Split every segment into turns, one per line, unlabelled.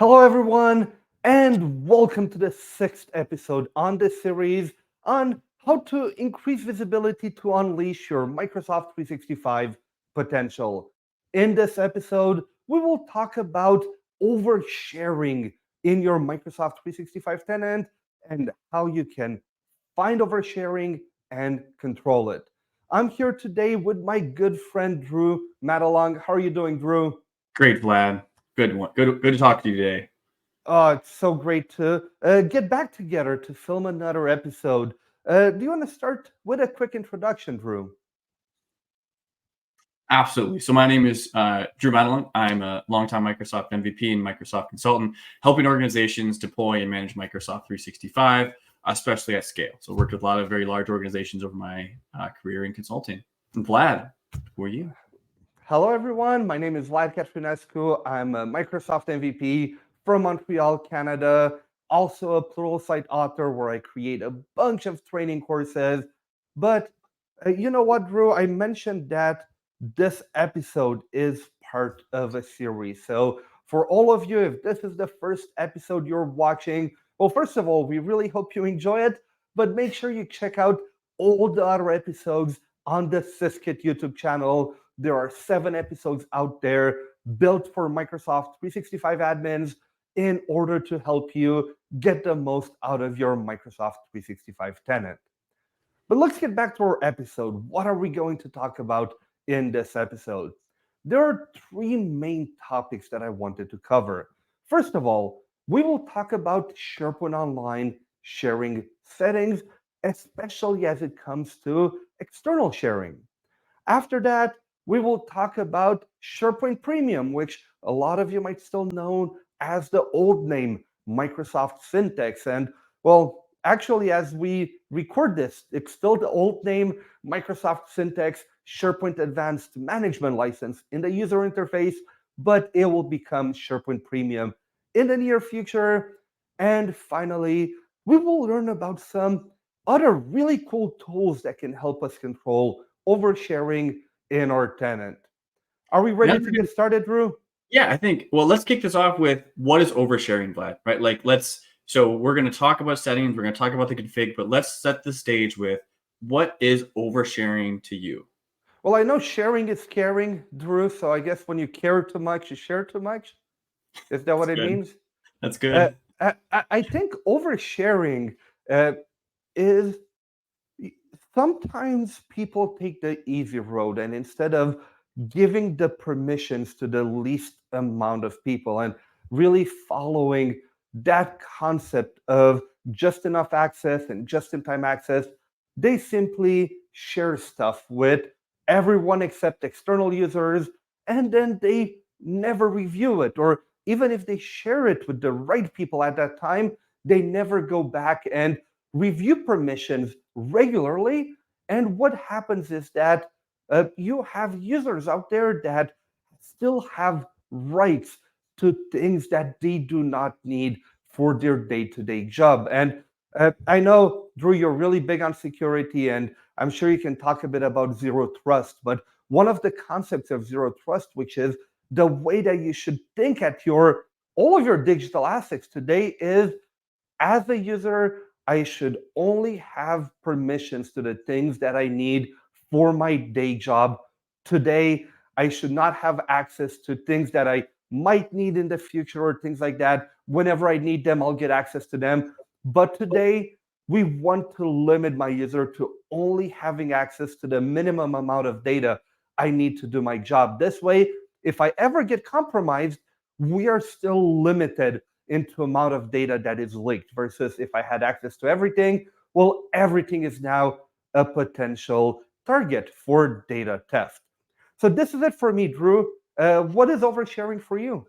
Hello, everyone, and welcome to the sixth episode on this series on how to increase visibility to unleash your Microsoft 365 potential. In this episode, we will talk about oversharing in your Microsoft 365 tenant and how you can find oversharing and control it. I'm here today with my good friend Drew Madelung. How are you doing, Drew?
Great, Vlad. Good one. Good to talk to you today.
Oh, it's so great to get back together to film another episode. Do you want to start with a quick introduction, Drew?
Absolutely. So my name is Drew Madelung. I'm a longtime Microsoft MVP and Microsoft consultant, helping organizations deploy and manage Microsoft 365, especially at scale. So I worked with a lot of very large organizations over my career in consulting. And Vlad, who are you?
Hello, everyone. My name is Vlad Catrinescu. I'm a Microsoft MVP from Montreal, Canada. Also a Pluralsight author where I create a bunch of training courses. But you know what, Drew? I mentioned that this episode is part of a series. So for all of you, if this is the first episode you're watching, well, first of all, we really hope you enjoy it. But make sure you check out all the other episodes on the Syskit YouTube channel. There are 7 episodes out there built for Microsoft 365 admins in order to help you get the most out of your Microsoft 365 tenant. But let's get back to our episode. What are we going to talk about in this episode? There are 3 main topics that I wanted to cover. First of all, we will talk about SharePoint Online sharing settings, especially as it comes to external sharing. After that, we will talk about SharePoint Premium, which a lot of you might still know as the old name, Microsoft Syntex. And well, actually, as we record this, it's still the old name, Microsoft Syntex SharePoint Advanced Management License in the user interface, but it will become SharePoint Premium in the near future. And finally, we will learn about some other really cool tools that can help us control oversharing in our tenant. Are we ready to get started, Drew?
Yeah, I think, well, let's kick this off with what is oversharing, Vlad, right? So we're going to talk about settings, we're going to talk about the config, but let's set the stage with what is oversharing to you?
Well, I know sharing is caring, Drew, so I guess when you care too much, you share too much. Is that what it means?
That's
Uh,
good.
I think oversharing uh, is sometimes people take the easy road and instead of giving the permissions to the least amount of people and really following that concept of just enough access and just in time access, they simply share stuff with everyone except external users, and then they never review it. Or even if they share it with the right people at that time, they never go back and review permissions regularly. And what happens is that you have users out there that still have rights to things that they do not need for their day-to-day job. And I know, Drew, you're really big on security, and I'm sure you can talk a bit about zero trust. But one of the concepts of zero trust, which is the way that you should think at your all of your digital assets today, is as a user, I should only have permissions to the things that I need for my day job. Today, I should not have access to things that I might need in the future or things like that. Whenever I need them, I'll get access to them. But today, we want to limit my user to only having access to the minimum amount of data I need to do my job. This way, if I ever get compromised, we are still limited into amount of data that is leaked versus if I had access to everything, well, everything is now a potential target for data theft. So this is it for me, Drew. What is oversharing for you?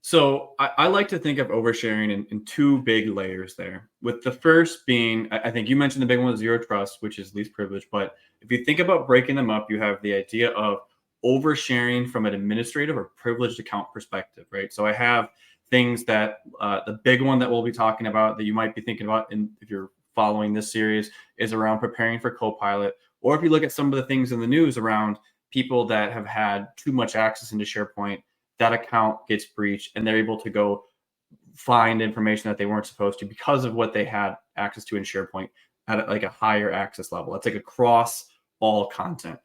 So I like to think of oversharing in 2 big layers there. With the first being, I think you mentioned the big one, zero trust, which is least privilege. But if you think about breaking them up, you have the idea of oversharing from an administrative or privileged account perspective, right? So I have things that the big one that we'll be talking about that you might be thinking about, and if you're following this series, is around preparing for Copilot. Or if you look at some of the things in the news around people that have had too much access into SharePoint, that account gets breached and they're able to go find information that they weren't supposed to because of what they had access to in SharePoint at like a higher access level. That's like across all content.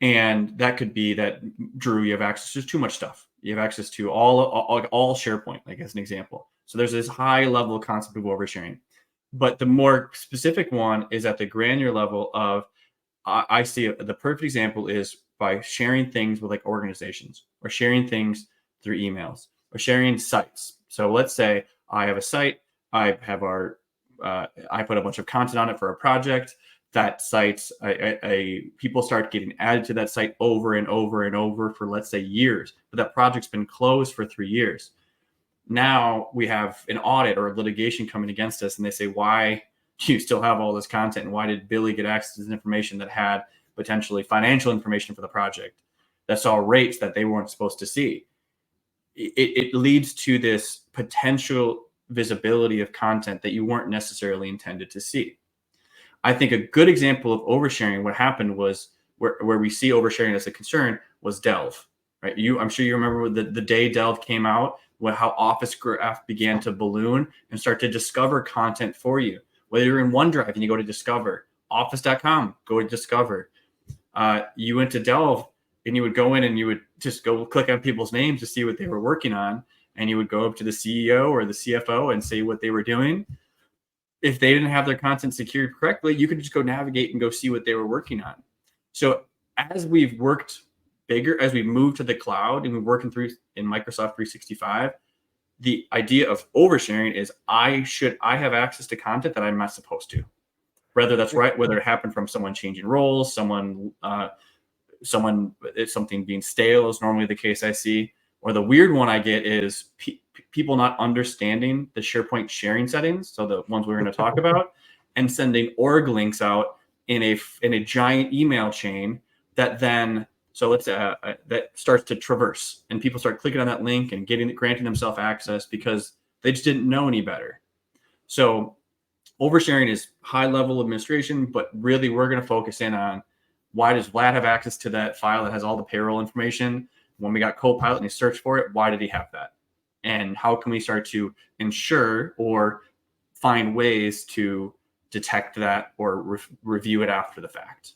And that could be that, Drew, you have access to too much stuff. You have access to all SharePoint, like as an example. So there's this high level concept of oversharing. But the more specific one is at the granular level of, I see the perfect example is by sharing things with like organizations, or sharing things through emails, or sharing sites. So let's say I have a site, I have I put a bunch of content on it for a project. That site, people start getting added to that site over and over and over for, let's say, years, but that project's been closed for 3 years. Now we have an audit or litigation coming against us, and they say, why do you still have all this content? And why did Billy get access to this information that had potentially financial information for the project, that saw rates that they weren't supposed to see? It leads to this potential visibility of content that you weren't necessarily intended to see. I think a good example of oversharing, what happened was where we see oversharing as a concern, was Delve, right? I'm sure you remember the day Delve came out, how Office Graph began to balloon and start to discover content for you. Whether you're in OneDrive and you go to Discover, Office.com, go to Discover. You went to Delve and you would go in and you would just go click on people's names to see what they were working on. And you would go up to the CEO or the CFO and say what they were doing. If they didn't have their content secured correctly, you could just go navigate and go see what they were working on. So as we've worked bigger, as we moved to the cloud and we're working through in Microsoft 365, the idea of oversharing is I have access to content that I'm not supposed to. Whether that's right, whether it happened from someone changing roles, it's something being stale is normally the case I see. Or the weird one I get is people not understanding the SharePoint sharing settings, so the ones we're going to talk about, and sending org links out in a giant email chain that then, so let's that starts to traverse, and people start clicking on that link and granting themselves access because they just didn't know any better. So oversharing is high level administration, but really we're going to focus in on, why does Vlad have access to that file that has all the payroll information? When we got Copilot and he searched for it, why did he have that? And how can we start to ensure or find ways to detect that or review it after the fact?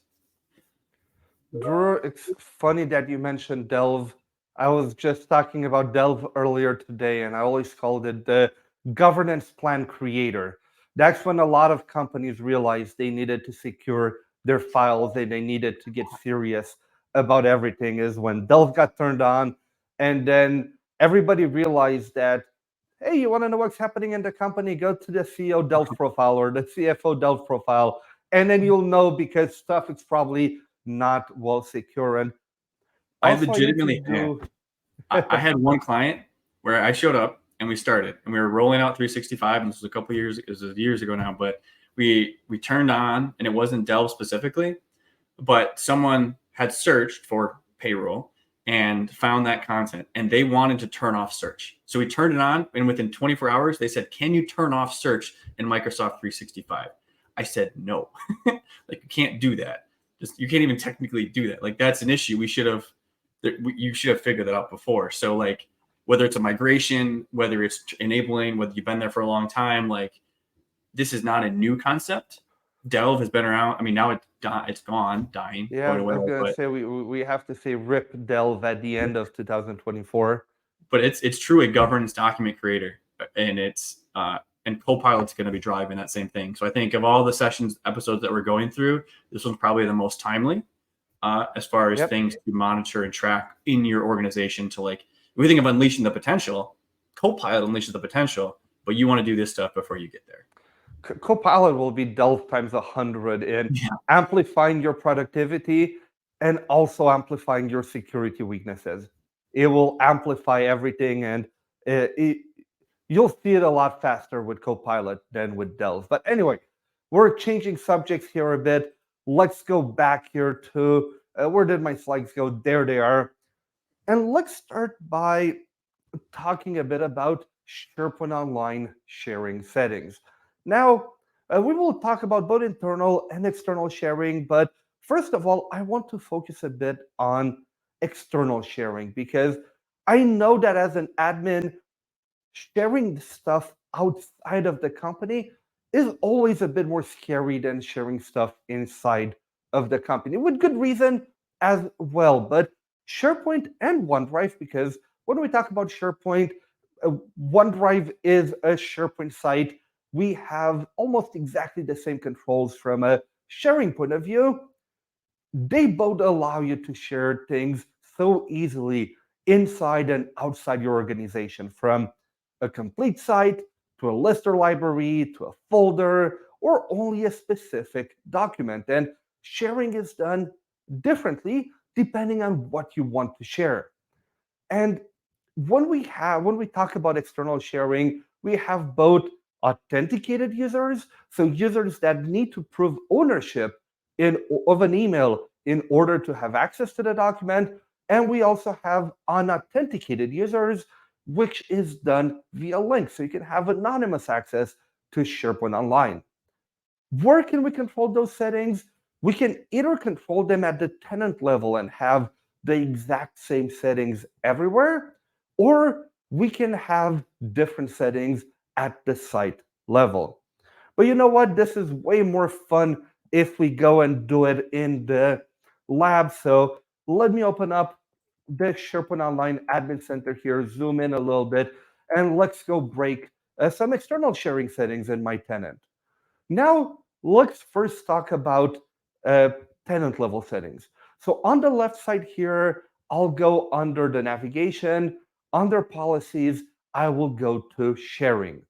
Drew, it's funny that you mentioned Delve. I was just talking about Delve earlier today, and I always called it the governance plan creator. That's when a lot of companies realized they needed to secure their files and they needed to get serious about everything, is when Delve got turned on. And then everybody realized that, hey, you want to know what's happening in the company? Go to the CEO Delve profile or the CFO Delve profile, and then you'll know, because stuff is probably not well secure. And
I
also, I need to
legitimately
do.
I had one client where I showed up and we started and we were rolling out 365, and this was a couple years, it was years ago now, but we turned on, and it wasn't Delve specifically, but someone had searched for payroll and found that content, and they wanted to turn off search. So we turned it on, and within 24 hours, they said, can you turn off search in Microsoft 365? I said, no, like you can't do that. You can't even technically do that. Like that's an issue. You should have figured that out before. So like, whether it's a migration, whether it's enabling, whether you've been there for a long time, like this is not a new concept. Delve has been around. I mean, now it's gone, dying,
Yeah,
going
I
away.
was gonna say we have to say rip Delve at the end of 2024.
But it's true a governance document creator, and and Copilot's going to be driving that same thing. So I think of all the episodes that we're going through, this one's probably the most timely as far as things to monitor and track in your organization. To like, if we think of unleashing the potential, Copilot unleashes the potential, but you want to do this stuff before you get there.
Copilot will be Delve times 100 in amplifying your productivity and also amplifying your security weaknesses. It will amplify everything, and you'll see it a lot faster with Copilot than with Delve. But anyway, we're changing subjects here a bit. Let's go back here to where did my slides go? There they are. And let's start by talking a bit about SharePoint Online sharing settings. Now, we will talk about both internal and external sharing, but first of all, I want to focus a bit on external sharing, because I know that as an admin, sharing stuff outside of the company is always a bit more scary than sharing stuff inside of the company, with good reason as well. But SharePoint and OneDrive, because when we talk about SharePoint, uh, OneDrive is a SharePoint site. We have almost exactly the same controls from a sharing point of view. They both allow you to share things so easily inside and outside your organization, from a complete site to a list or library to a folder or only a specific document. And sharing is done differently depending on what you want to share. And when we talk about external sharing, we have both authenticated users, so users that need to prove ownership in of an email in order to have access to the document, and we also have unauthenticated users, which is done via link, so you can have anonymous access to SharePoint Online. Where can we control those settings? We can either control them at the tenant level and have the exact same settings everywhere, or we can have different settings at the site level. But you know what? This is way more fun if we go and do it in the lab. So let me open up the SharePoint Online Admin Center here, zoom in a little bit, and let's go break some external sharing settings in my tenant. Now, let's first talk about uh, tenant level settings. So on the left side here, I'll go under the navigation. Under policies, I will go to sharing.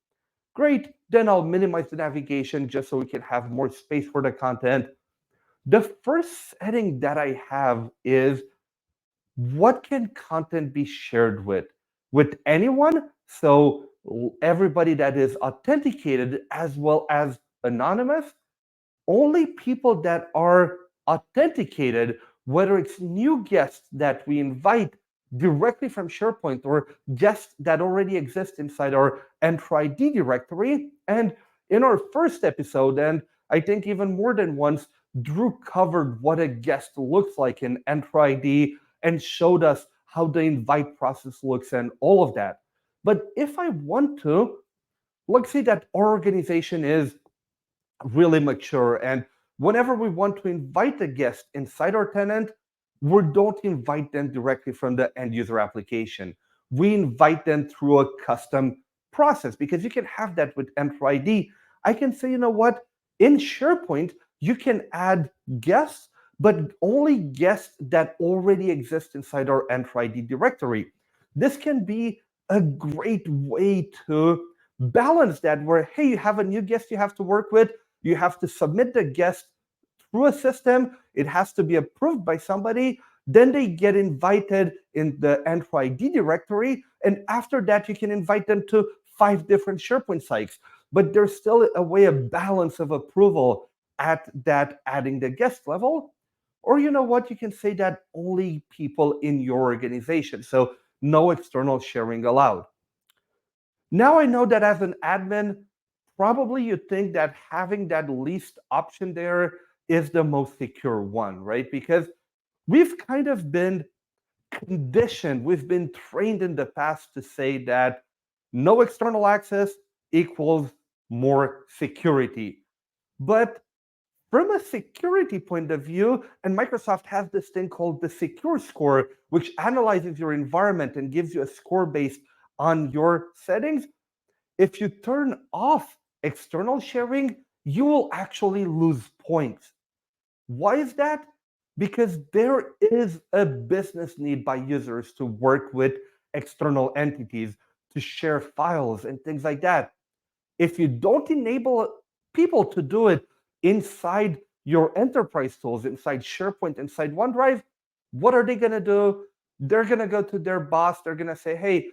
Great, then I'll minimize the navigation just so we can have more space for the content. The first setting that I have is what can content be shared with anyone? So everybody that is authenticated as well as anonymous, only people that are authenticated, whether it's new guests that we invite directly from SharePoint or guests that already exist inside our Enter ID directory. And in our first episode, and I think even more than once, Drew covered what a guest looks like in Enter ID and showed us how the invite process looks and all of that. But if I want to, let's say that our organization is really mature. And whenever we want to invite a guest inside our tenant, we don't invite them directly from the end user application. We invite them through a custom process, because you can have that with Enter ID. I can say, you know what, in SharePoint, you can add guests, but only guests that already exist inside our Enter ID directory. This can be a great way to balance that, where, hey, you have a new guest you have to work with, you have to submit the guest through a system. It has to be approved by somebody. Then they get invited in the Enter ID directory. And after that, you can invite them to 5 different SharePoint sites. But there's still a way of balance of approval at that adding the guest level. Or you know what, you can say that only people in your organization. So no external sharing allowed. Now I know that as an admin, probably you think that having that least option there is the most secure one, right? Because we've kind of been conditioned, we've been trained in the past to say that no external access equals more security. But from a security point of view, and Microsoft has this thing called the Secure Score, which analyzes your environment and gives you a score based on your settings. If you turn off external sharing, you will actually lose points. Why is that? Because there is a business need by users to work with external entities, to share files and things like that. If you don't enable people to do it inside your enterprise tools, inside SharePoint, inside OneDrive, what are they going to do? They're going to go to their boss. They're going to say, hey,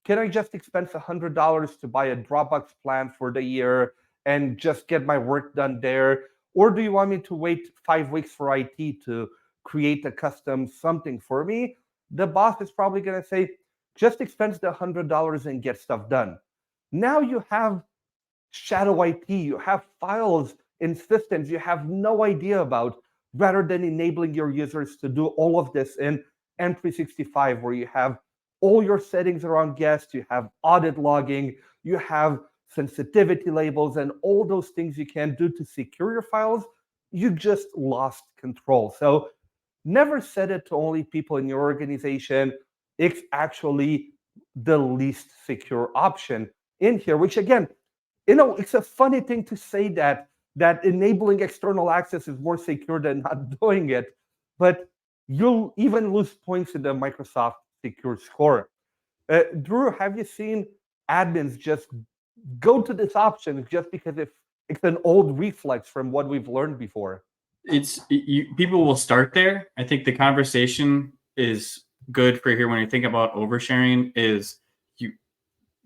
can I just expense $100 to buy a Dropbox plan for the year and just get my work done there? Or do you want me to wait 5 weeks for IT to create a custom something for me? The boss is probably going to say, just expense the $100 and get stuff done. Now you have shadow IT, you have files in systems you have no idea about, rather than enabling your users to do all of this in M365, where you have all your settings around guests, you have audit logging, you have sensitivity labels, and all those things you can do to secure your files, you just lost control. So never set it to only people in your organization. It's actually the least secure option in here, which again, it's a funny thing to say that enabling external access is more secure than not doing it, but you'll even lose points in the Microsoft Secure Score. Drew, have you seen admins just go to this option just because it's an old reflex from what we've learned before?
People will start there. I think the conversation is good for here when you think about oversharing.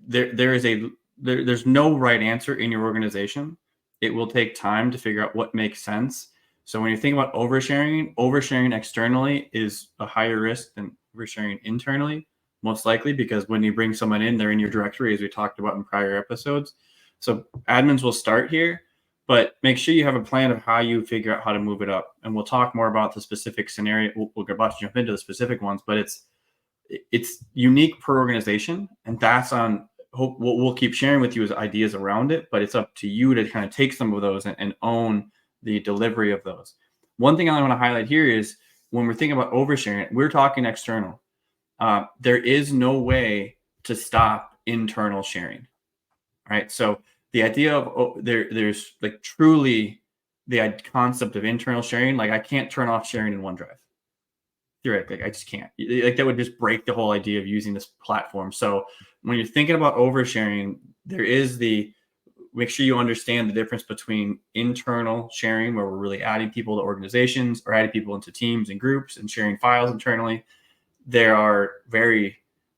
There's no right answer in your organization. It will take time to figure out what makes sense. So when you think about oversharing externally is a higher risk than oversharing internally, most likely, because when you bring someone in, they're in your directory, as we talked about in prior episodes. So admins will start here, but make sure you have a plan of how you figure out how to move it up. And we'll talk more about the specific scenario. We're about to jump into the specific ones, but it's unique per organization, and that's on. What we'll keep sharing with you is ideas around it, but it's up to you to kind of take some of those and own the delivery of those. One thing I want to highlight here is when we're thinking about oversharing, we're talking external. There is no way to stop internal sharing, right? So the idea of there's like truly the concept of internal sharing. Like I can't turn off sharing in OneDrive. Theoretically, I just can't. Like that would just break the whole idea of using this platform. So when you're thinking about oversharing, there is make sure you understand the difference between internal sharing, where we're really adding people to organizations or adding people into teams and groups and sharing files internally. There are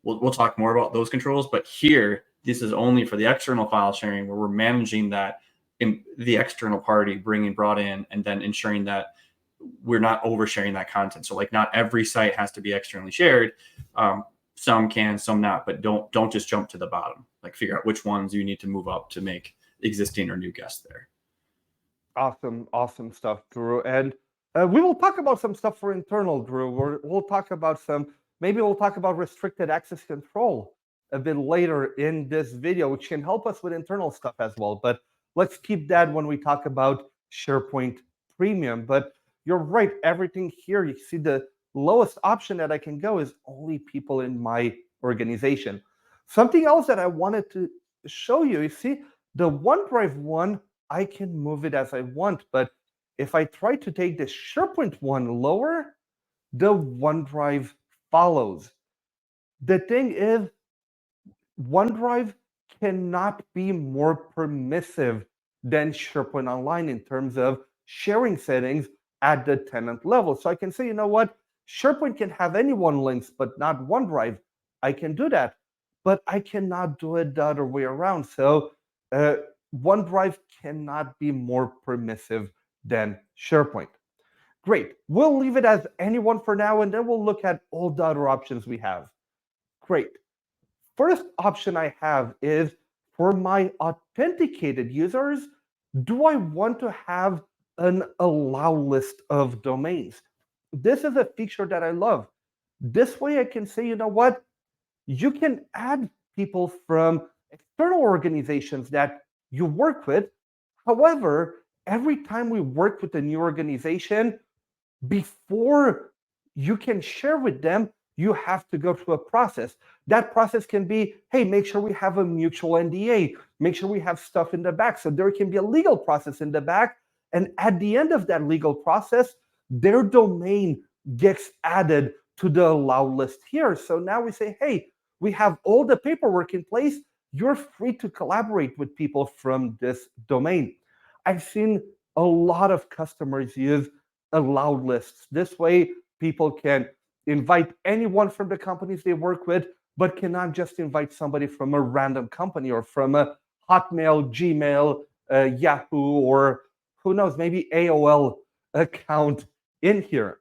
we'll talk more about those controls, but here, this is only for the external file sharing where we're managing that in the external party brought in, and then ensuring that we're not oversharing that content. So like not every site has to be externally shared. Some can, some not, but don't just jump to the bottom. Like figure out which ones you need to move up to make existing or new guests there.
Awesome stuff, Drew. And we will talk about some stuff for internal, Drew. We'll talk about maybe we'll talk about restricted access control a bit later in this video, which can help us with internal stuff as well. But let's keep that when we talk about SharePoint Premium. But you're right, everything here, you see the lowest option that I can go is only people in my organization. Something else that I wanted to show you, you see, the OneDrive one, I can move it as I want, but if I try to take the SharePoint one lower, the OneDrive follows. The thing is, OneDrive cannot be more permissive than SharePoint Online in terms of sharing settings at the tenant level. So I can say, you know what, SharePoint can have anyone links, but not OneDrive. I can do that, but I cannot do it the other way around. So OneDrive cannot be more permissive than SharePoint. Great. We'll leave it as anyone for now, and then we'll look at all the other options we have. Great. First option I have is for my authenticated users, do I want to have an allow list of domains? This is a feature that I love. This way I can say, you know what? You can add people from external organizations that you work with. However, every time we work with a new organization, before you can share with them, you have to go through a process. That process can be, hey, make sure we have a mutual NDA, make sure we have stuff in the back. So there can be a legal process in the back. And at the end of that legal process, their domain gets added to the allow list here. So now we say, hey, we have all the paperwork in place. You're free to collaborate with people from this domain. I've seen a lot of customers use allow lists. This way, people can invite anyone from the companies they work with, but cannot just invite somebody from a random company or from a Hotmail, Gmail, Yahoo, or who knows, maybe AOL account in here.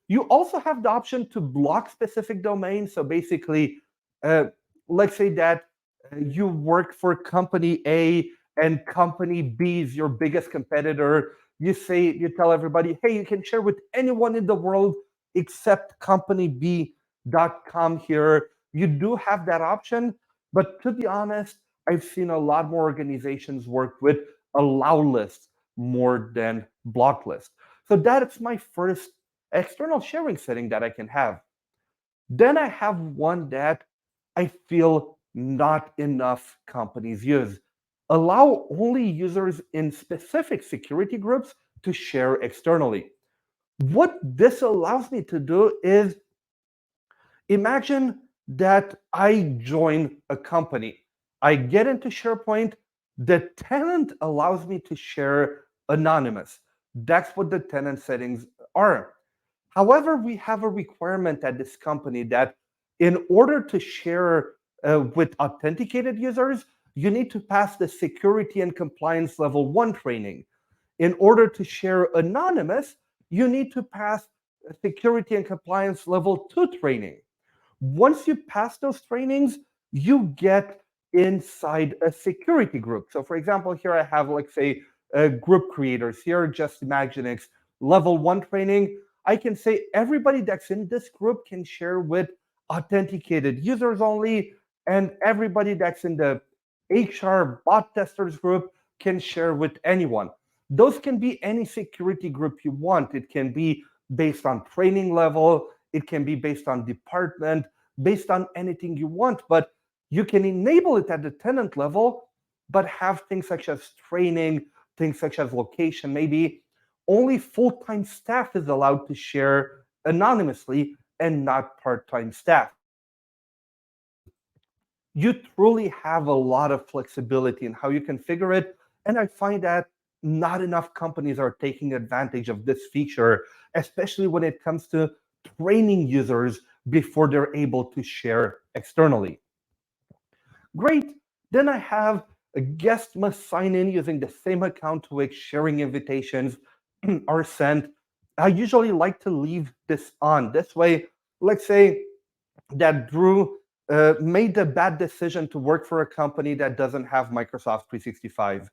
You also have the option to block specific domains. So basically, let's say that you work for company A and company B is your biggest competitor. You tell everybody, hey, you can share with anyone in the world except companyb.com here. you do have that option. But to be honest, I've seen a lot more organizations work with allow lists more than block lists. So that's my first external sharing setting that I can have. Then I have one that I feel not enough companies use. Allow only users in specific security groups to share externally. What this allows me to do is imagine that I join a company. I get into SharePoint. The tenant allows me to share anonymous. That's what the tenant settings are. However, we have a requirement at this company that in order to share with authenticated users, you need to pass the security and compliance level 1 training. In order to share anonymous, you need to pass security and compliance level 2 training. Once you pass those trainings, you get inside a security group. So for example, here I have, like, say, group creators. Here, just imagine it's level 1 training. I can say everybody that's in this group can share with authenticated users only, and everybody that's in the HR bot testers group can share with anyone. Those can be any security group you want. It can be based on training level, it can be based on department, based on anything you want, but you can enable it at the tenant level, but have things such as training, things such as location. Maybe only full-time staff is allowed to share anonymously and not part-time staff. You truly have a lot of flexibility in how you configure it. And I find that not enough companies are taking advantage of this feature, especially when it comes to training users before they're able to share externally. Great. Then I have a guest must sign in using the same account to which sharing invitations are sent. I usually like to leave this on. This way, let's say that Drew made the bad decision to work for a company that doesn't have Microsoft 365.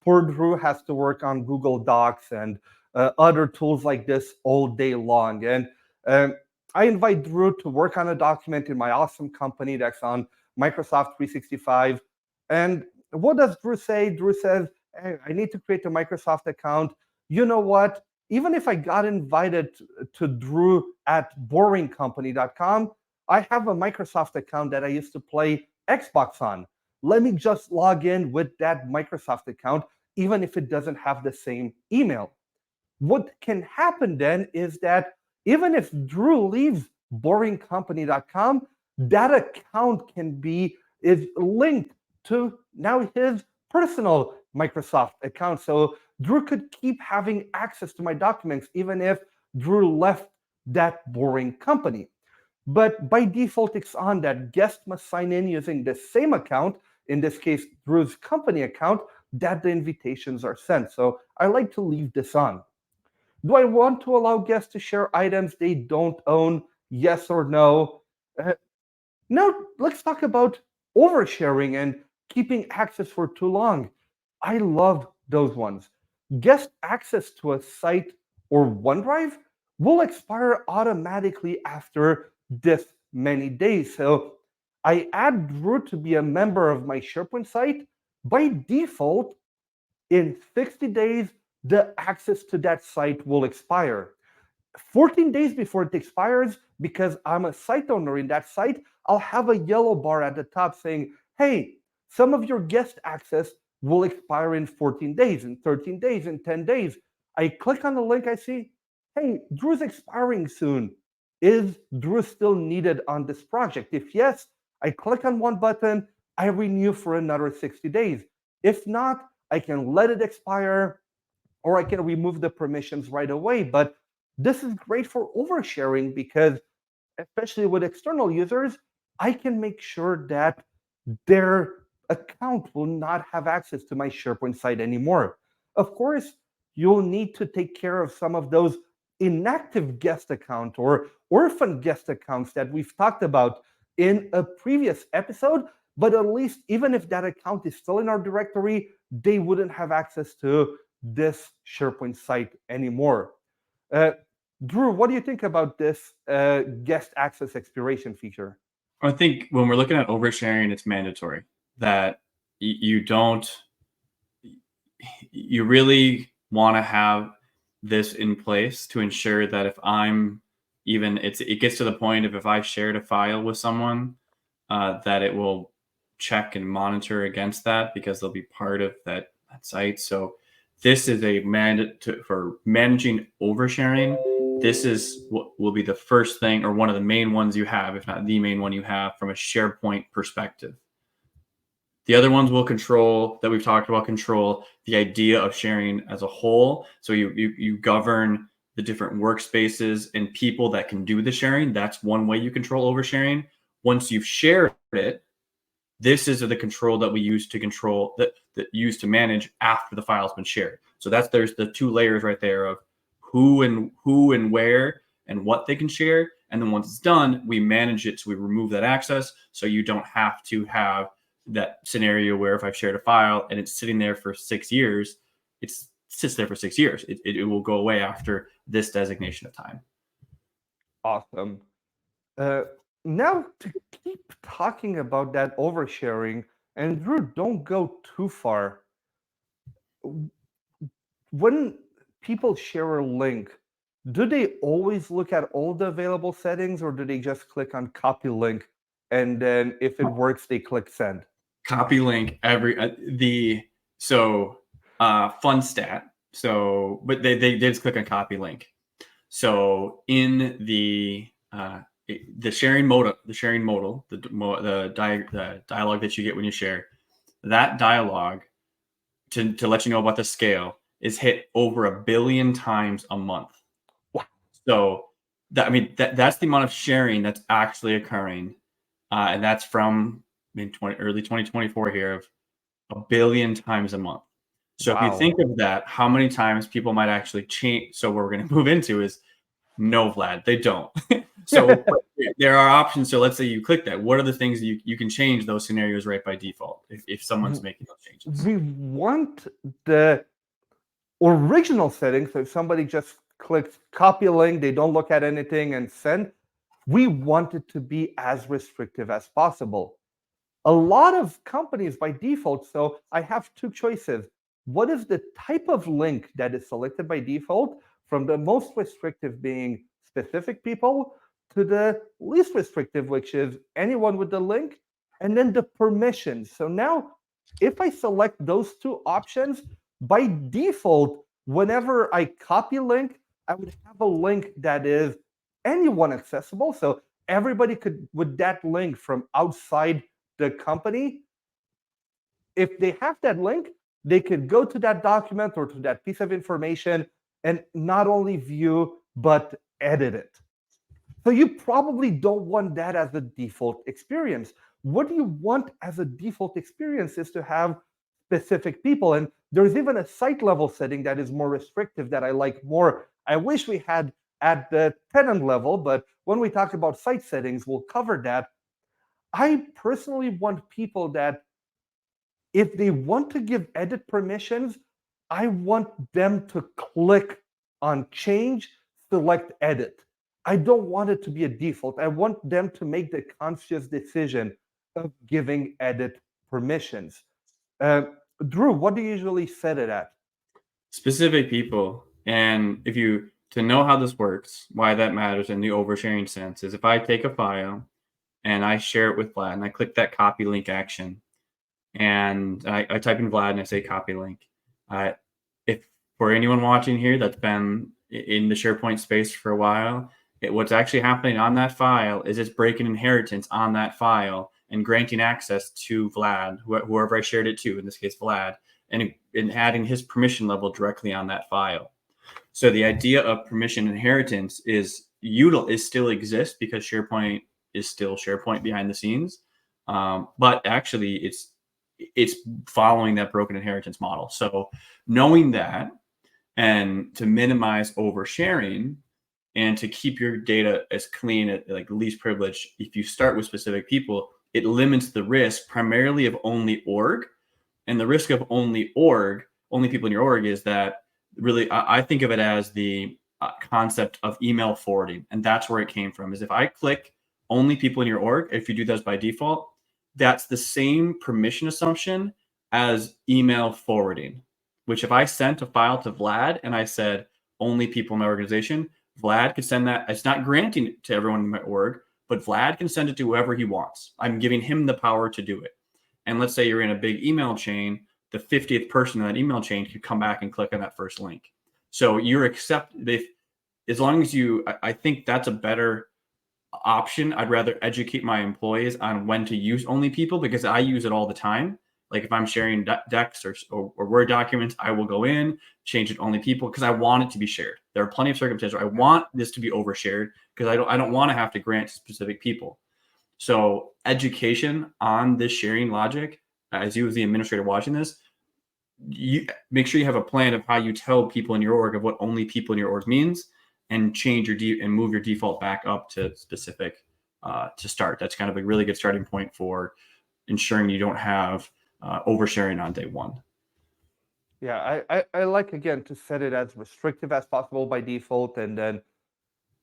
Poor Drew has to work on Google Docs and other tools like this all day long. And um, I invite Drew to work on a document in my awesome company that's on Microsoft 365. And what does Drew say? Drew says, hey, I need to create a Microsoft account. You know what? Even if I got invited to Drew at boringcompany.com, I have a Microsoft account that I used to play Xbox on. Let me just log in with that Microsoft account, even if it doesn't have the same email. What can happen then is that even if Drew leaves boringcompany.com, that account is linked to now his personal Microsoft account. So Drew could keep having access to my documents, even if Drew left that boring company. But by default, it's on that guest must sign in using the same account, in this case, Drew's company account, that the invitations are sent. So I like to leave this on. Do I want to allow guests to share items they don't own? Yes or no? Uh, Now, let's talk about oversharing and keeping access for too long. I love those ones. Guest access to a site or OneDrive will expire automatically after this many days. So I add Drew to be a member of my SharePoint site. By default, in 60 days, the access to that site will expire. 14 days before it expires, because I'm a site owner in that site, I'll have a yellow bar at the top saying, hey, some of your guest access will expire in 14 days, in 13 days, in 10 days. I click on the link, I see, hey, Drew's expiring soon. Is Drew still needed on this project? If yes, I click on one button, I renew for another 60 days. If not, I can let it expire, or I can remove the permissions right away. But this is great for oversharing because, especially with external users, I can make sure that their account will not have access to my SharePoint site anymore. Of course, you'll need to take care of some of those inactive guest account or orphan guest accounts that we've talked about in a previous episode. But at least, even if that account is still in our directory, they wouldn't have access to this SharePoint site anymore. Uh, Drew, what do you think about this guest access expiration feature?
I think when we're looking at oversharing, it's mandatory that you don't, you really want to have this in place to ensure that if I'm even, it gets to the point of if I shared a file with someone, that it will check and monitor against that because they'll be part of that site. So this is a mandate for managing oversharing. This is what will be the first thing or one of the main ones you have, if not the main one you have from a SharePoint perspective. The other ones will control that we've talked about, control the idea of sharing as a whole. So you govern the different workspaces and people that can do the sharing. That's one way you control oversharing. Once you've shared it, this is the control that we use to control that use to manage after the file's been shared. So there's the two layers right there of who and where and what they can share. And then once it's done, we manage it. So we remove that access. So you don't have to have that scenario where if I've shared a file and it's sitting there for 6 years, it sits there for 6 years. It will go away after this designation of time.
Awesome. Uh, Now to keep talking about that oversharing, and Drew, don't go too far. When people share a link, do they always look at all the available settings, or do they just click on copy link and then if it works, they click send?
Copy link fun stat. So, but they just click on copy link. So in the sharing modal, the dialogue that you get when you share, that dialogue to let you know about the scale is hit over 1 billion times a month.
Wow.
So that's the amount of sharing that's actually occurring, and that's from early 2024 here of 1 billion times a month. So if you think of that, how many times people might actually change? So what we're going to move into is no, Vlad, they don't. So there are options. So let's say you click that. What are the things you can change those scenarios right by default if someone's making those changes?
We want the original settings. So if somebody just clicks copy link, they don't look at anything and send, we want it to be as restrictive as possible. A lot of companies by default, so I have two choices. What is the type of link that is selected by default, from the most restrictive being specific people to the least restrictive, which is anyone with the link, and then the permissions. So now if I select those two options, by default, whenever I copy link, I would have a link that is anyone accessible. So everybody could, with that link from outside the company, if they have that link, they could go to that document or to that piece of information and not only view, but edit it. So you probably don't want that as the default experience. What you want as a default experience is to have specific people. And there's even a site level setting that is more restrictive that I like more. I wish we had at the tenant level, but when we talk about site settings, we'll cover that. I personally want people that if they want to give edit permissions, I want them to click on change, select edit. I don't want it to be a default. I want them to make the conscious decision of giving edit permissions. Uh, Drew, what do you usually set it at?
Specific people. And if you to know how this works, why that matters in the oversharing sense is if I take a file and I share it with Vlad and I click that copy link action and I type in Vlad and I say copy link. If for anyone watching here that's been in the SharePoint space for a while, what's actually happening on that file is it's breaking inheritance on that file and granting access to Vlad, whoever I shared it to, in this case Vlad, and adding his permission level directly on that file. So the idea of permission inheritance is still exists because SharePoint is still SharePoint behind the scenes, but actually it's following that broken inheritance model. So knowing that, and to minimize oversharing and to keep your data as clean at like least privilege, if you start with specific people, it limits the risk primarily of only org. And the risk of only people in your org is that really, I think of it as the concept of email forwarding. And that's where it came from, is if I click only people in your org, if you do those by default, that's the same permission assumption as email forwarding, which if I sent a file to Vlad and I said only people in my organization, Vlad could send that. It's not granting it to everyone in my org, but Vlad can send it to whoever he wants. I'm giving him the power to do it. And let's say you're in a big email chain, the 50th person in that email chain could come back and click on that first link. So you're as long as I think that's a better option. I'd rather educate my employees on when to use only people, because I use it all the time. Like if I'm sharing decks or Word documents, I will go in, change it only people, because I want it to be shared. There are plenty of circumstances where I want this to be overshared because I don't want to have to grant to specific people. So education on this sharing logic, as you as the administrator watching this, you make sure you have a plan of how you tell people in your org of what only people in your org means, and change and move your default back up to specific to start. That's kind of a really good starting point for ensuring you don't have oversharing on day one.
Yeah, I like, again, to set it as restrictive as possible by default. And then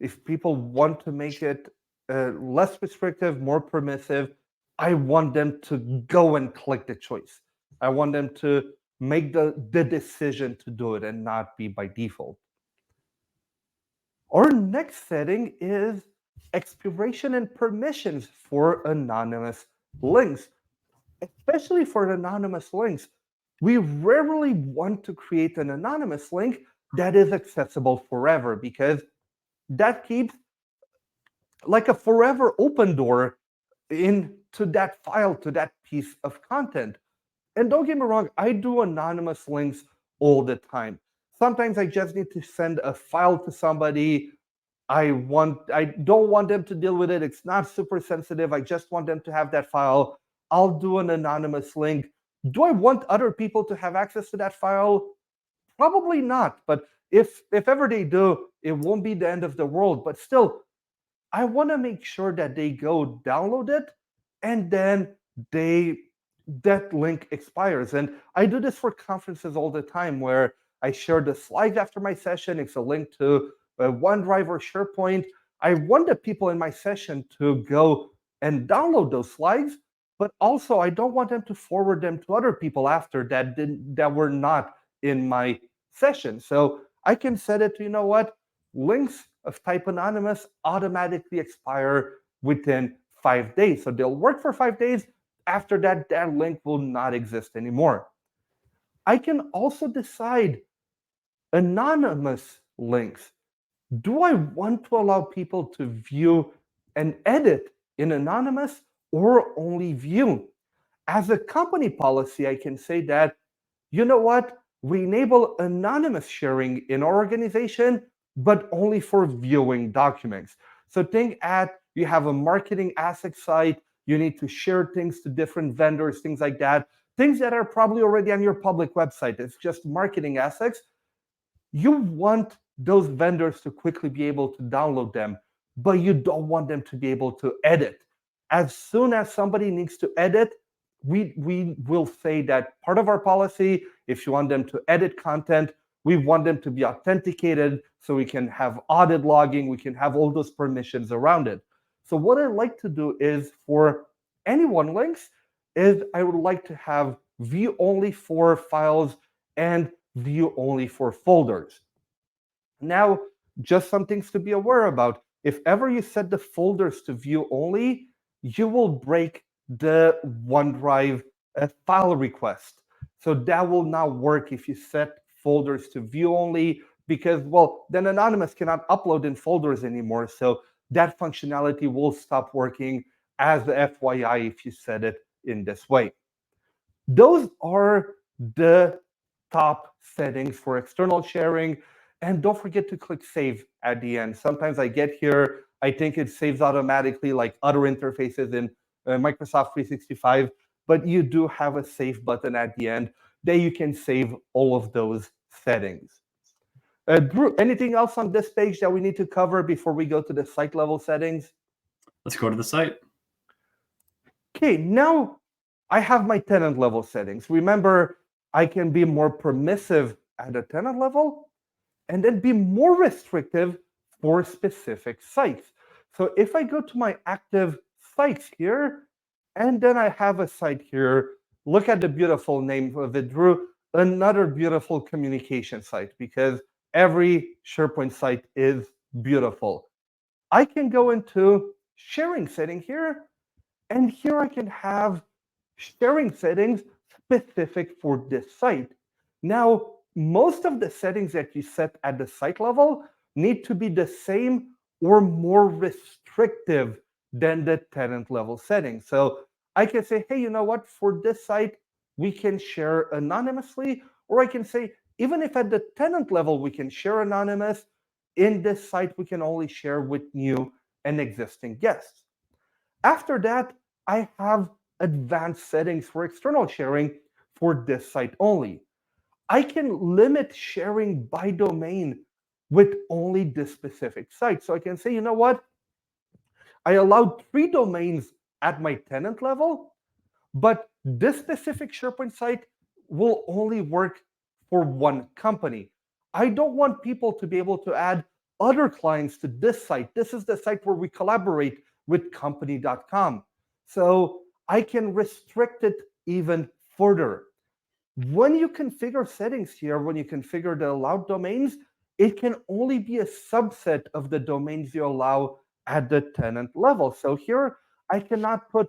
if people want to make it less restrictive, more permissive, I want them to go and click the choice. I want them to make the decision to do it and not be by default. Our next setting is expiration and permissions for anonymous links. Especially for anonymous links, we rarely want to create an anonymous link that is accessible forever, because that keeps like a forever open door into that file, to that piece of content. And don't get me wrong, I do anonymous links all the time. Sometimes I just need to send a file to somebody. I don't want them to deal with it. It's not super sensitive. I just want them to have that file. I'll do an anonymous link. Do I want other people to have access to that file? Probably not. But if ever they do, it won't be the end of the world. But still, I want to make sure that they go download it, and then that link expires. And I do this for conferences all the time, where I share the slides after my session. It's a link to OneDrive or SharePoint. I want the people in my session to go and download those slides, but also I don't want them to forward them to other people after that were not in my session. So I can set it to, you know what, links of type anonymous automatically expire within 5 days. So they'll work for 5 days. After that, that link will not exist anymore. I can also decide anonymous links. Do I want to allow people to view and edit in anonymous, or only view? As a company policy, I can say that, you know what, we enable anonymous sharing in our organization, but only for viewing documents. So think you have a marketing asset site, you need to share things to different vendors, things like that, things that are probably already on your public website. It's just marketing assets. You want those vendors to quickly be able to download them, but you don't want them to be able to edit. As soon as somebody needs to edit, we will say that part of our policy, if you want them to edit content, we want them to be authenticated so we can have audit logging, we can have all those permissions around it. So what I like to do is, for anyone links, is I would like to have view only for files and view only for folders. Now, just some things to be aware about. If ever you set the folders to view only, you will break the OneDrive file request. So that will not work if you set folders to view only, because, well, then Anonymous cannot upload in folders anymore. So that functionality will stop working, as the FYI, if you set it in this way. Those are the top settings for external sharing. And don't forget to click save at the end. Sometimes I get here, I think it saves automatically like other interfaces in Microsoft 365, but you do have a save button at the end that you can save all of those settings. Drew, anything else on this page that we need to cover before we go to the site level settings?
Let's go to the site.
Okay, now I have my tenant level settings. Remember, I can be more permissive at a tenant level and then be more restrictive for specific sites. So if I go to my active sites here, and then I have a site here, look at the beautiful name of it, Drew, another beautiful communication site, because every SharePoint site is beautiful. I can go into sharing setting here, and here I can have sharing settings specific for this site. Now, most of the settings that you set at the site level need to be the same or more restrictive than the tenant level settings. So I can say, hey, you know what? For this site, we can share anonymously, or I can say, even if at the tenant level we can share anonymous, in this site we can only share with new and existing guests. After that, I have advanced settings for external sharing for this site only. I can limit sharing by domain with only this specific site. So I can say, you know what? I allowed 3 domains at my tenant level, but this specific SharePoint site will only work for one company. I don't want people to be able to add other clients to this site. This is the site where we collaborate with company.com. So I can restrict it even further. When you configure settings here, when you configure the allowed domains, it can only be a subset of the domains you allow at the tenant level. So here, I cannot put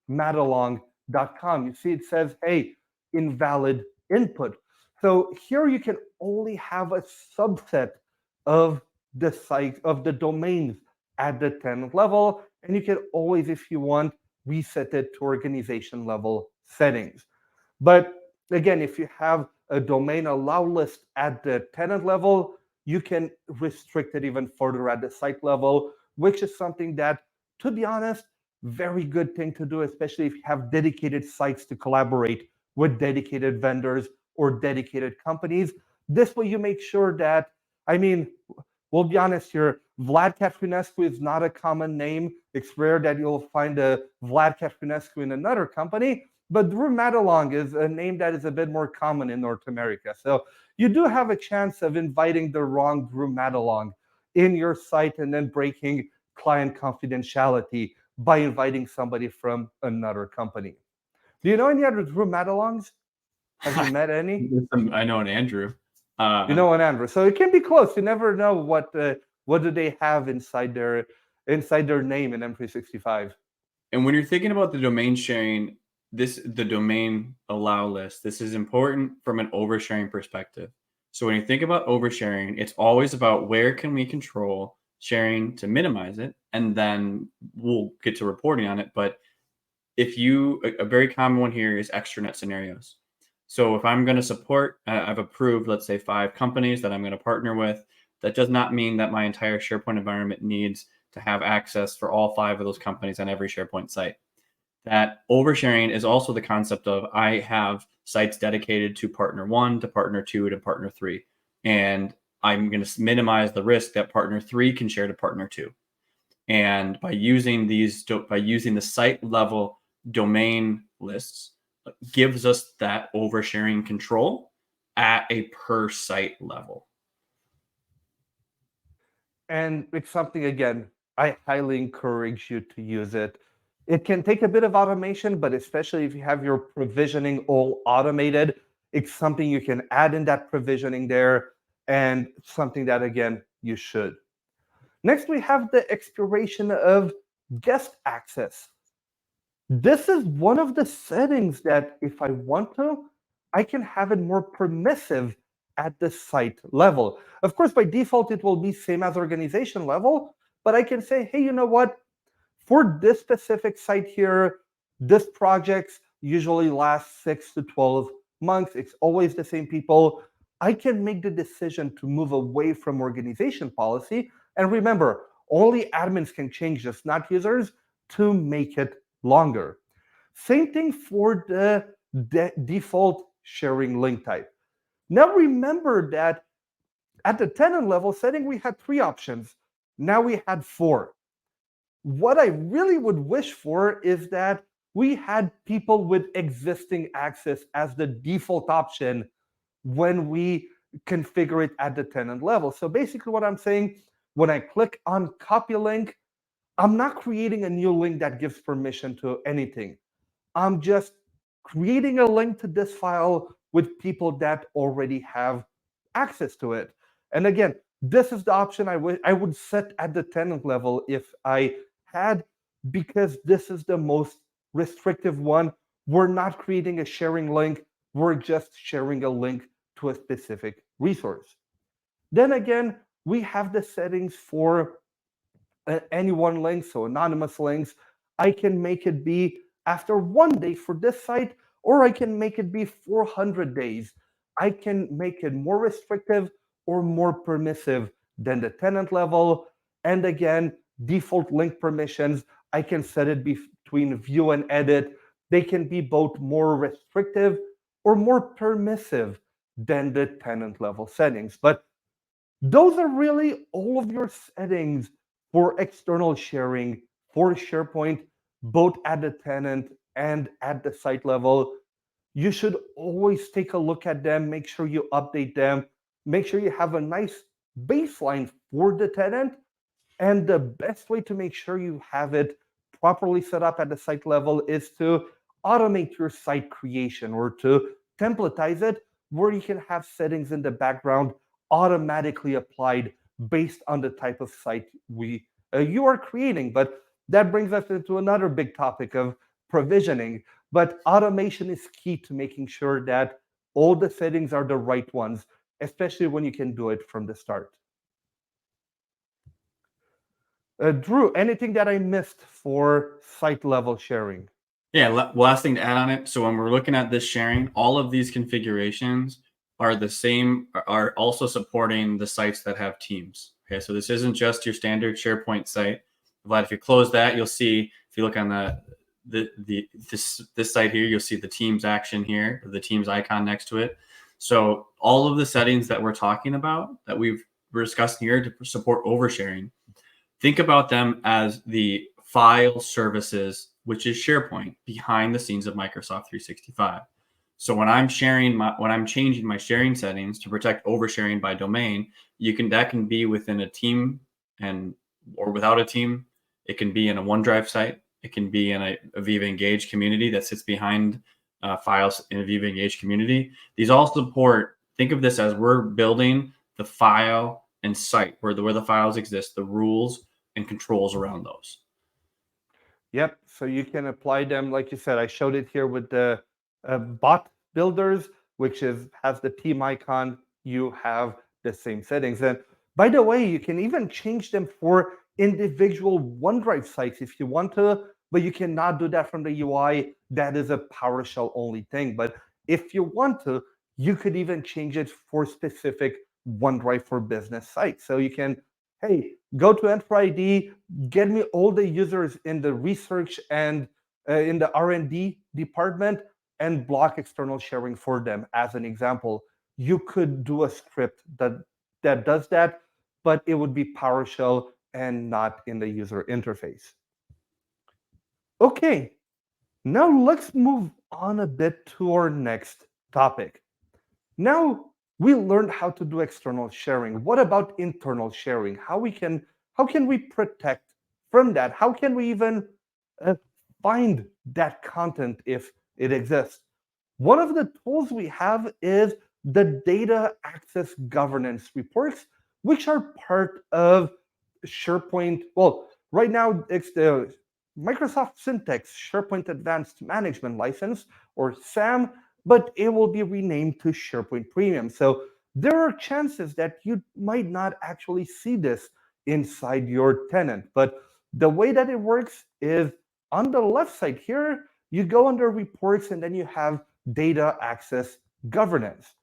Madelung.com. You see, it says, hey, invalid input. So here you can only have a subset of the site, of the domains at the tenant level. And you can always, if you want, reset it to organization level settings. But again, if you have a domain allow list at the tenant level, you can restrict it even further at the site level, which is something that, to be honest, very good thing to do, especially if you have dedicated sites to collaborate with dedicated vendors or dedicated companies. This way you make sure that, I mean, we'll be honest here, Vlad Catrinescu is not a common name. It's rare that you'll find a Vlad Catrinescu in another company, but Drew Madelung is a name that is a bit more common in North America. So you do have a chance of inviting the wrong Drew Madelung in your site and then breaking client confidentiality by inviting somebody from another company. Do you know any other Drew Madelungs? Have you met any?
I know an Andrew.
You know an Andrew. So it can be close. You never know what do they have inside their name in M365.
And when you're thinking about the domain sharing, the domain allow list, this is important from an oversharing perspective. So when you think about oversharing, it's always about where can we control sharing to minimize it, and then we'll get to reporting on it. But if you, a very common one here is extranet scenarios. So if I'm going to support, I've approved, let's say 5 companies that I'm going to partner with. That does not mean that my entire SharePoint environment needs to have access for all 5 of those companies on every SharePoint site. That oversharing is also the concept of I have sites dedicated to partner 1, to partner 2, to partner 3. And I'm going to minimize the risk that partner 3 can share to partner 2. And by using the site level domain lists, gives us that oversharing control at a per site level.
And it's something, again, I highly encourage you to use it. It can take a bit of automation, but especially if you have your provisioning all automated, it's something you can add in that provisioning there, and something that, again, you should. Next, we have the expiration of guest access. This is one of the settings that, if I want to, I can have it more permissive at the site level. Of course, by default, it will be same as organization level, but I can say, hey, you know what? For this specific site here, this project usually lasts 6 to 12 months. It's always the same people. I can make the decision to move away from organization policy. And remember, only admins can change this, not users, to make it longer. Same thing for the default sharing link type. Now remember that at the tenant level setting, we had 3 options. Now we had 4. What I really would wish for is that we had people with existing access as the default option when we configure it at the tenant level. So basically what I'm saying, when I click on copy link, I'm not creating a new link that gives permission to anything. I'm just creating a link to this file with people that already have access to it. And again, this is the option I would set at the tenant level if I had, because this is the most restrictive one. We're not creating a sharing link. We're just sharing a link to a specific resource. Then again, we have the settings for anyone links, so anonymous links. I can make it be after 1 day for this site, or I can make it be 400 days. I can make it more restrictive or more permissive than the tenant level. And again, default link permissions, I can set it between view and edit. They can be both more restrictive or more permissive than the tenant level settings. But those are really all of your settings for external sharing for SharePoint, both at the tenant and at the site level. You should always take a look at them, make sure you update them, make sure you have a nice baseline for the tenant. And the best way to make sure you have it properly set up at the site level is to automate your site creation or to templatize it, where you can have settings in the background automatically applied based on the type of site you are creating. But that brings us into another big topic of provisioning. But automation is key to making sure that all the settings are the right ones, especially when you can do it from the start. Drew, anything that I missed for site level sharing?
Yeah, last thing to add on it. So when we're looking at this sharing, all of these configurations are the same, are also supporting the sites that have teams. Okay, so this isn't just your standard SharePoint site. Vlad, if you close that, you'll see, if you look on this site here, you'll see the Teams action here, the Teams icon next to it. So all of the settings that we're talking about, that we're discussing here to support oversharing, think about them as the file services, which is SharePoint, behind the scenes of Microsoft 365. So when I'm changing my sharing settings to protect oversharing by domain, that can be within a team or without a team. It can be in a OneDrive site. It can be in a Viva Engage community that sits behind files in a Viva Engage community. These all support. Think of this as we're building the file and site where the files exist, the rules and controls around those.
Yep. So you can apply them, like you said. I showed it here with the bot builders, which has the team icon. You have the same settings. And by the way, you can even change them for individual OneDrive sites if you want to, but you cannot do that from the UI. That is a PowerShell only thing. But if you want to, you could even change it for specific OneDrive for Business sites. So you can, hey, go to Enter ID, get me all the users in the research and in the R&D department, and block external sharing for them. As an example, you could do a script that does that, but it would be PowerShell and not in the user interface. Okay, now let's move on a bit to our next topic. Now we learned how to do external sharing. What about internal sharing? How can we protect from that? How can we even uh, find that content if it exists? One of the tools we have is the data access governance reports, which are part of SharePoint. Well, right now it's the Microsoft Syntex SharePoint Advanced Management License, or SAM, but it will be renamed to SharePoint Premium. So there are chances that you might not actually see this inside your tenant. But the way that it works is on the left side here, you go under reports and then you have data access governance.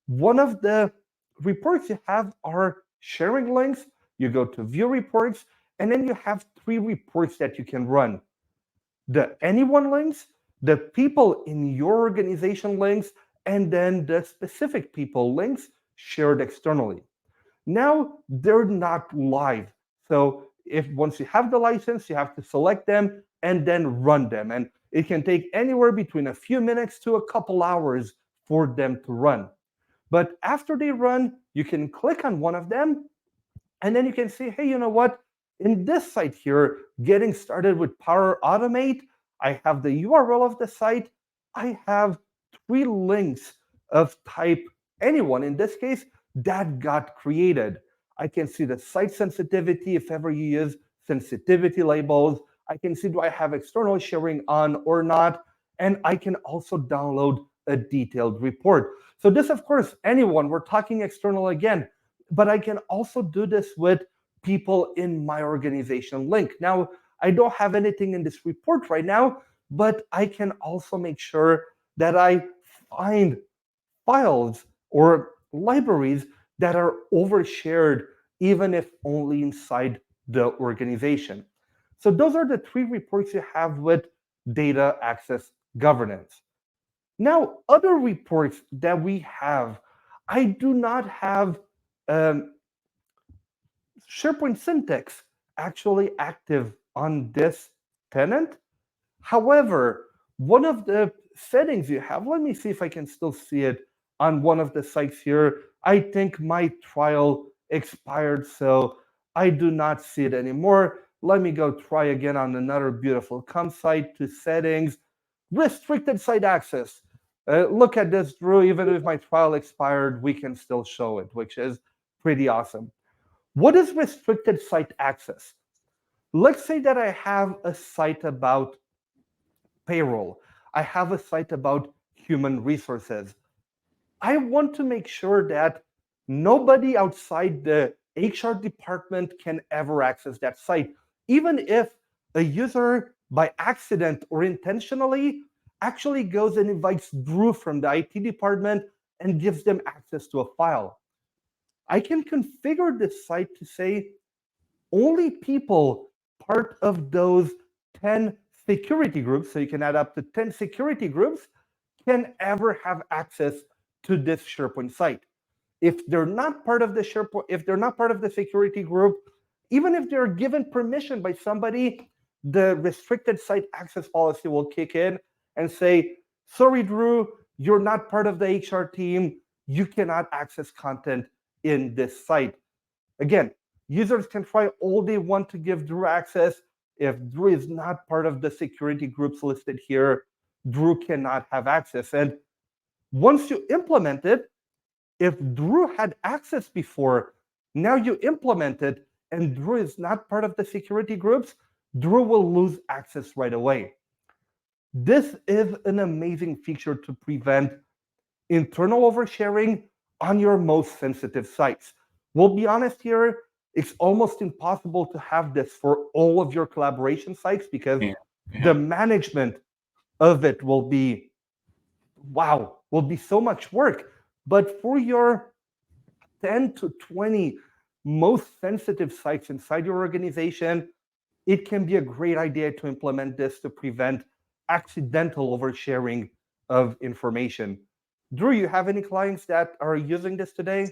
One of the reports you have are sharing links. You go to view reports, and then you have 3 reports that you can run: the anyone links, the people in your organization links, and then the specific people links shared externally. Now they're not live. So if once you have the license, you have to select them and then run them. And it can take anywhere between a few minutes to a couple hours for them to run. But after they run, you can click on one of them and then you can see, hey, you know what? In this site here, getting started with Power Automate, I have the URL of the site. I have 3 links of type anyone, in this case, that got created. I can see the site sensitivity if ever you use sensitivity labels. I can see do I have external sharing on or not. And I can also download a detailed report. So this, of course, anyone, we're talking external again, but I can also do this with people in my organization link. Now, I don't have anything in this report right now, but I can also make sure that I find files or libraries that are overshared, even if only inside the organization. So those are the 3 reports you have with data access governance. Now, other reports that we have, I do not have SharePoint syntax actually active on this tenant. However, one of the settings you have, let me see if I can still see it on one of the sites here. I think my trial expired, so I do not see it anymore. Let me go try again on another beautiful com site to settings, restricted site access. Look at this, Drew. Even if my trial expired, we can still show it, which is pretty awesome. What is restricted site access? Let's say that I have a site about payroll. I have a site about human resources. I want to make sure that nobody outside the HR department can ever access that site, even if a user by accident or intentionally actually goes and invites Drew from the IT department and gives them access to a file. I can configure this site to say only people part of those 10 security groups, so you can add up to 10 security groups, can ever have access to this SharePoint site. If they're not part of the SharePoint, if they're not part of the security group, even if they're given permission by somebody, the restricted site access policy will kick in and say, sorry, Drew, you're not part of the HR team. You cannot access content in this site. Again, users can try all they want to give Drew access. If Drew is not part of the security groups listed here, Drew cannot have access. And once you implement it, if Drew had access before, now you implement it, and Drew is not part of the security groups, Drew will lose access right away. This is an amazing feature to prevent internal oversharing on your most sensitive sites. We'll be honest here, it's almost impossible to have this for all of your collaboration sites because the management of it will be, wow, will be so much work. But for your 10 to 20 most sensitive sites inside your organization, it can be a great idea to implement this to prevent accidental oversharing of information. Drew, you have any clients that are using this today?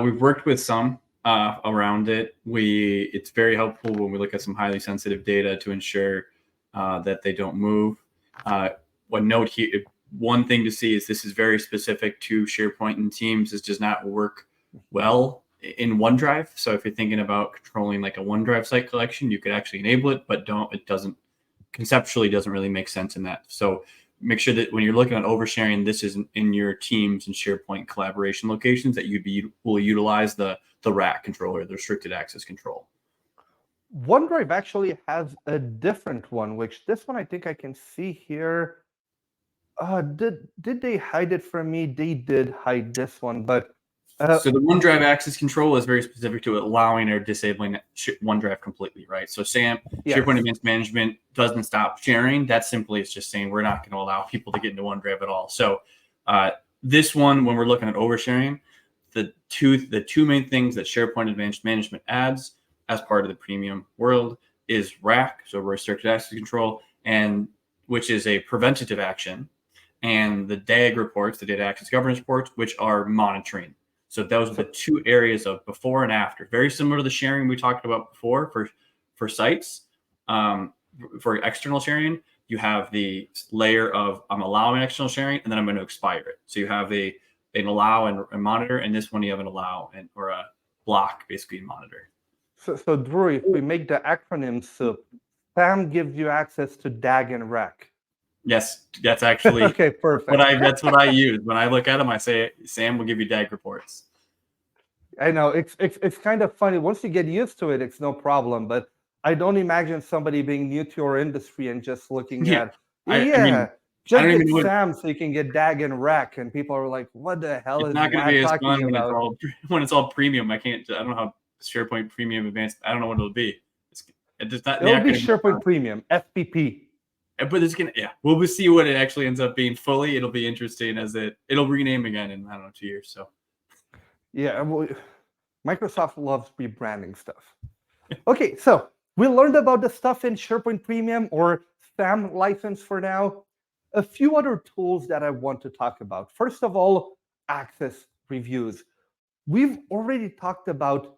We've worked with some around it. It's very helpful when we look at some highly sensitive data to ensure that they don't move. One note here, one thing to see is this is very specific to SharePoint and Teams. This does not work well in OneDrive. So if you're thinking about controlling like a OneDrive site collection, you could actually enable it, but it doesn't conceptually doesn't really make sense in that. So make sure that when you're looking at oversharing, this is in your Teams and SharePoint collaboration locations that will utilize the RAC controller, the restricted access control.
OneDrive actually has a different one, which this one I think I can see here. Did they hide it from me? They did hide this one, but
so the OneDrive access control is very specific to allowing or disabling OneDrive completely, right? So SharePoint Advanced Management doesn't stop sharing. That simply is just saying we're not going to allow people to get into OneDrive at all. So this one, when we're looking at oversharing, the two main things that SharePoint Advanced Management adds as part of the premium world is RAC, so restricted access control, and which is a preventative action, and the DAG reports, the data access governance reports, which are monitoring. So those are the two areas of before and after. Very similar to the sharing we talked about before for sites. For external sharing, you have the layer of I'm allowing external sharing, and then I'm going to expire it. So you have an allow and monitor, and this one you have an allow or a block, basically, and monitor.
So Drew, if we make the acronym SOUP, SAM gives you access to DAG and RAC.
Yes, that's actually
Okay, perfect.
that's what I use. When I look at them, I say Sam will give you DAG reports.
I know it's kind of funny. Once you get used to it, it's no problem. But I don't imagine somebody being new to your industry and just looking
Yeah.
at,
I mean, I
just
don't
get
even know what
SAM so you can get DAG and RAC. And people are like, what the hell
it's
is
not going to be
Vlad
as
talking
fun
about?
when it's all premium. I don't know how SharePoint Premium Advanced. I don't know what it'll be. It's just not
It'll
not
be
going to be
SharePoint
fun.
Premium, FPP.
But it's gonna, yeah. We'll see what it actually ends up being fully. It'll be interesting as it'll rename again in, I don't know, 2 years. So
Yeah, well, Microsoft loves rebranding stuff. Okay, so we learned about the stuff in SharePoint Premium or SAM license for now. A few other tools that I want to talk about. First of all, access reviews. We've already talked about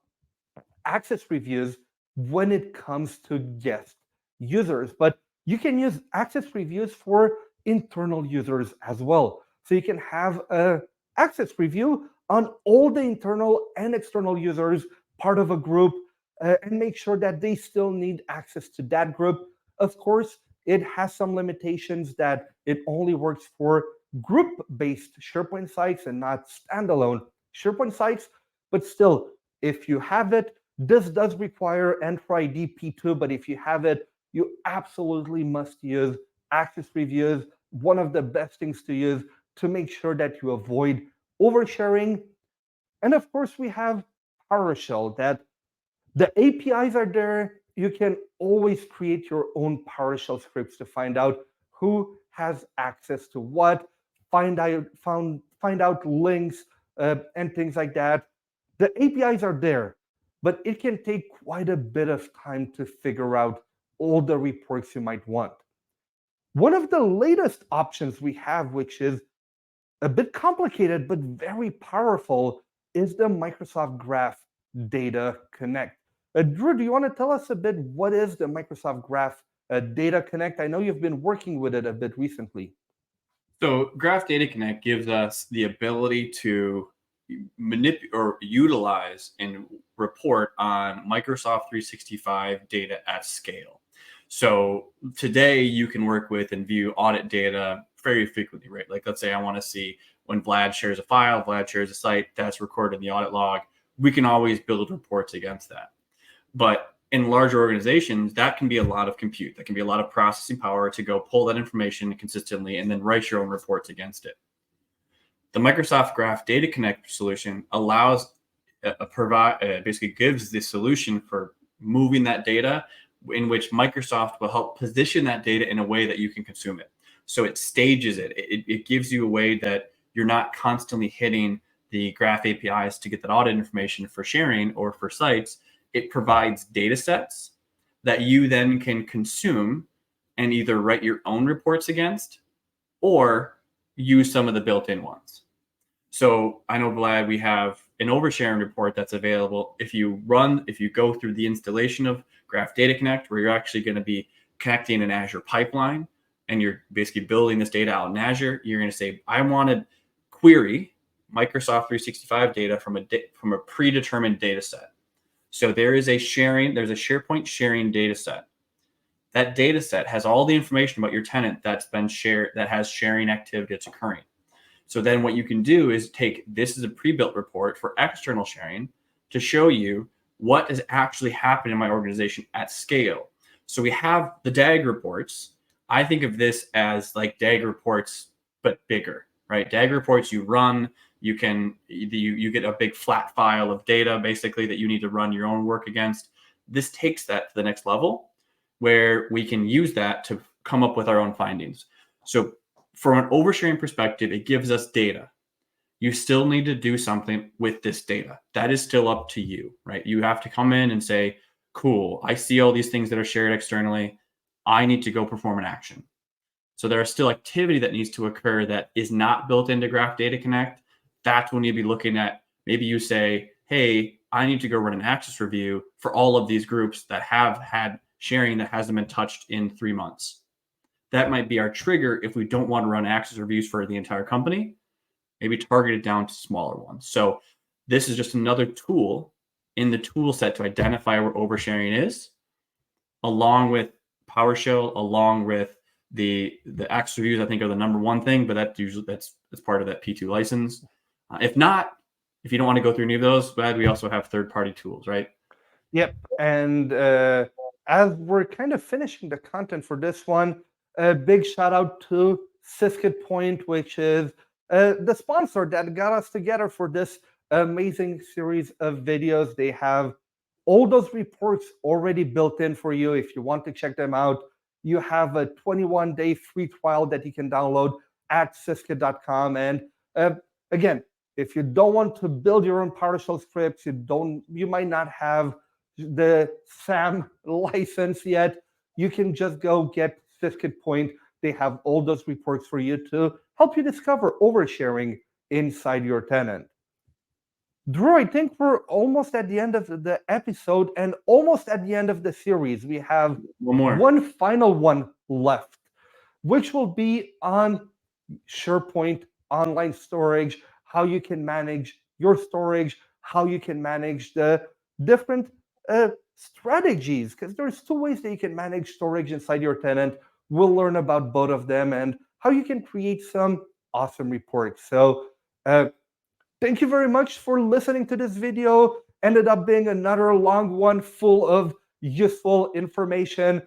access reviews when it comes to guest users, but you can use access reviews for internal users as well. So you can have a access review on all the internal and external users part of a group and make sure that they still need access to that group. Of course, it has some limitations that it only works for group-based SharePoint sites and not standalone SharePoint sites, but still, if you have it, this does require Entra ID P2, but if you have it, you absolutely must use access reviews. One of the best things to use to make sure that you avoid oversharing. And of course, we have PowerShell that the APIs are there. You can always create your own PowerShell scripts to find out who has access to what, find out links and things like that. The APIs are there, but it can take quite a bit of time to figure out all the reports you might want. One of the latest options we have, which is a bit complicated but very powerful, is the Microsoft Graph Data Connect. Drew, do you want to tell us a bit what is the Microsoft Graph Data Connect? I know you've been working with it a bit recently.
So Graph Data Connect gives us the ability to manipulate or utilize and report on Microsoft 365 data at scale. So today you can work with and view audit data very frequently, right? Like let's say I want to see when Vlad shares a file, Vlad shares a site that's recorded in the audit log. We can always build reports against that. But in larger organizations, that can be a lot of compute. That can be a lot of processing power to go pull that information consistently and then write your own reports against it. The Microsoft Graph Data Connect solution allows basically gives the solution for moving that data in which Microsoft will help position that data in a way that you can consume it. So it stages it. It gives you a way that you're not constantly hitting the Graph APIs to get that audit information for sharing or for sites. It provides data sets that you then can consume and either write your own reports against or use some of the built-in ones. So I know, Vlad, we have an oversharing report that's available. If you go through the installation of Graph Data Connect, where you're actually going to be connecting an Azure pipeline and you're basically building this data out in Azure, you're going to say, I want to query Microsoft 365 data from a predetermined data set. So there's a SharePoint sharing data set. That data set has all the information about your tenant that's been shared, that has sharing activity that's occurring. So then what you can do is take this as a pre-built report for external sharing to show you what is actually happening in my organization at scale. So we have the DAG reports. I think of this as like DAG reports, but bigger, right? DAG reports you run, you get a big flat file of data basically that you need to run your own work against. This takes that to the next level where we can use that to come up with our own findings. So from an oversharing perspective, it gives us data. You still need to do something with this data. That is still up to you, right? You have to come in and say, cool, I see all these things that are shared externally. I need to go perform an action. So there is still activity that needs to occur that is not built into Graph Data Connect. That's when you'd be looking at, maybe you say, hey, I need to go run an access review for all of these groups that have had sharing that hasn't been touched in 3 months. That might be our trigger if we don't want to run access reviews for the entire company, maybe target it down to smaller ones. So this is just another tool in the tool set to identify where oversharing is, along with PowerShell, along with the Axe reviews, I think are the number one thing, but that's part of that P2 license. If not, if you don't want to go through any of those, Vlad, we also have third-party tools, right?
Yep. And as we're kind of finishing the content for this one, a big shout out to Siskit Point, which is the sponsor that got us together for this amazing series of videos. They have all those reports already built in for you. If you want to check them out, you have a 21-day free trial that you can download at siskit.com. And again, if you don't want to build your own PowerShell scripts, you might not have the SAM license yet, you can just go get Siskit Point. They have all those reports for you to help you discover oversharing inside your tenant. Drew, I think we're almost at the end of the episode and almost at the end of the series. We have one final one left, which will be on SharePoint online storage, how you can manage your storage, how you can manage the different strategies, because there's two ways that you can manage storage inside your tenant. We'll learn about both of them and how you can create some awesome reports. So thank you very much for listening to this video. Ended up being another long one full of useful information.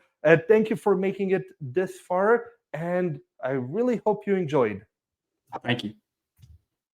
Thank you for making it this far, and I really hope you enjoyed.
Thank you.